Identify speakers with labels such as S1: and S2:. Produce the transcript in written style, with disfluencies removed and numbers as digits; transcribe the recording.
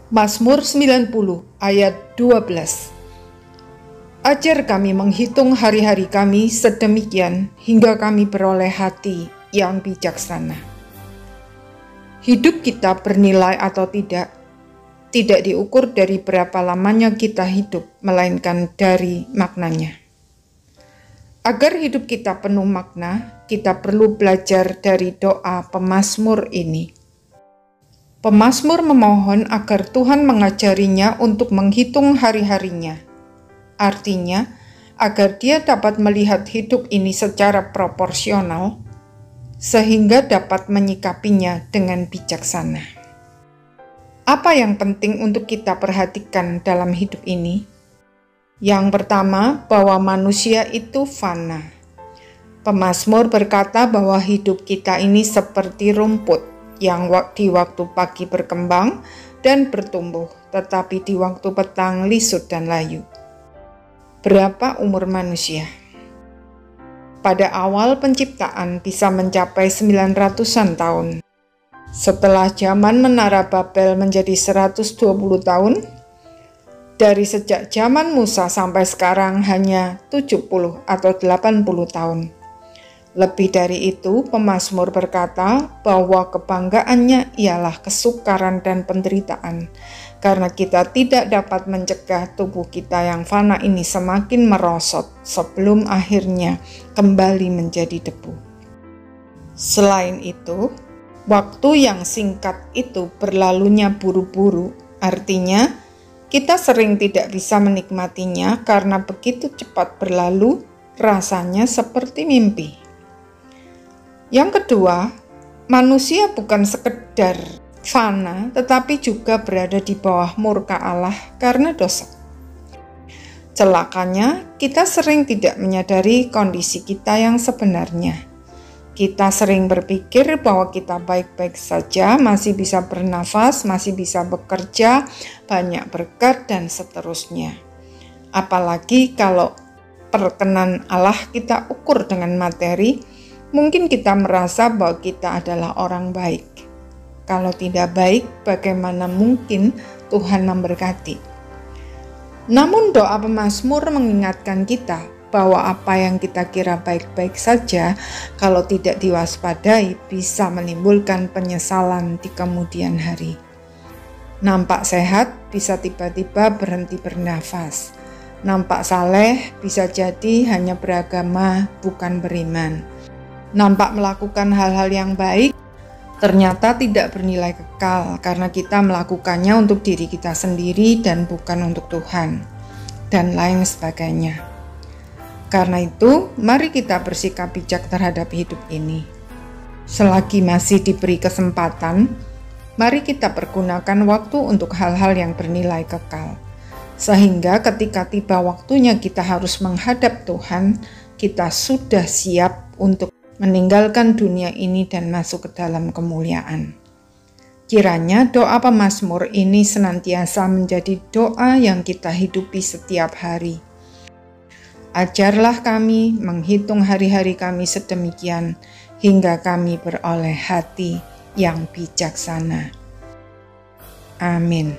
S1: Mazmur 90 ayat 12. Ajar kami menghitung hari-hari kami sedemikian hingga kami beroleh hati yang bijaksana. Hidup kita bernilai atau tidak diukur dari berapa lamanya kita hidup, melainkan dari maknanya. Agar hidup kita penuh makna, kita perlu belajar dari doa pemazmur ini. Pemazmur memohon agar Tuhan mengajarinya untuk menghitung hari-harinya. Artinya, agar dia dapat melihat hidup ini secara proporsional, sehingga dapat menyikapinya dengan bijaksana. Apa yang penting untuk kita perhatikan dalam hidup ini? Yang pertama, bahwa manusia itu fana. Pemazmur berkata bahwa hidup kita ini seperti rumput yang di waktu pagi berkembang dan bertumbuh, tetapi di waktu petang lisut dan layu. Berapa umur manusia? Pada awal penciptaan bisa mencapai 900-an tahun. Setelah zaman Menara Babel menjadi 120 tahun, dari sejak zaman Musa sampai sekarang hanya 70 atau 80 tahun. Lebih dari itu, pemazmur berkata bahwa kebanggaannya ialah kesukaran dan penderitaan, karena kita tidak dapat mencegah tubuh kita yang fana ini semakin merosot sebelum akhirnya kembali menjadi debu. Selain itu, waktu yang singkat itu berlalunya buru-buru, artinya kita sering tidak bisa menikmatinya karena begitu cepat berlalu, rasanya seperti mimpi. Yang kedua, manusia bukan sekedar fana, tetapi juga berada di bawah murka Allah karena dosa. Celakanya, kita sering tidak menyadari kondisi kita yang sebenarnya. Kita sering berpikir bahwa kita baik-baik saja, masih bisa bernafas, masih bisa bekerja, banyak berkat, dan seterusnya. Apalagi kalau perkenan Allah kita ukur dengan materi, mungkin kita merasa bahwa kita adalah orang baik. Kalau tidak baik, bagaimana mungkin Tuhan memberkati? Namun doa pemazmur mengingatkan kita bahwa apa yang kita kira baik-baik saja, kalau tidak diwaspadai bisa menimbulkan penyesalan di kemudian hari. Nampak sehat bisa tiba-tiba berhenti bernafas. Nampak saleh bisa jadi hanya beragama bukan beriman. Nampak melakukan hal-hal yang baik, ternyata tidak bernilai kekal karena kita melakukannya untuk diri kita sendiri dan bukan untuk Tuhan, dan lain sebagainya. Karena itu, mari kita bersikap bijak terhadap hidup ini. Selagi masih diberi kesempatan, mari kita pergunakan waktu untuk hal-hal yang bernilai kekal. Sehingga ketika tiba waktunya kita harus menghadap Tuhan, kita sudah siap untuk meninggalkan dunia ini dan masuk ke dalam kemuliaan. Kiranya doa pemazmur ini senantiasa menjadi doa yang kita hidupi setiap hari. Ajarlah kami menghitung hari-hari kami sedemikian hingga kami beroleh hati yang bijaksana. Amin.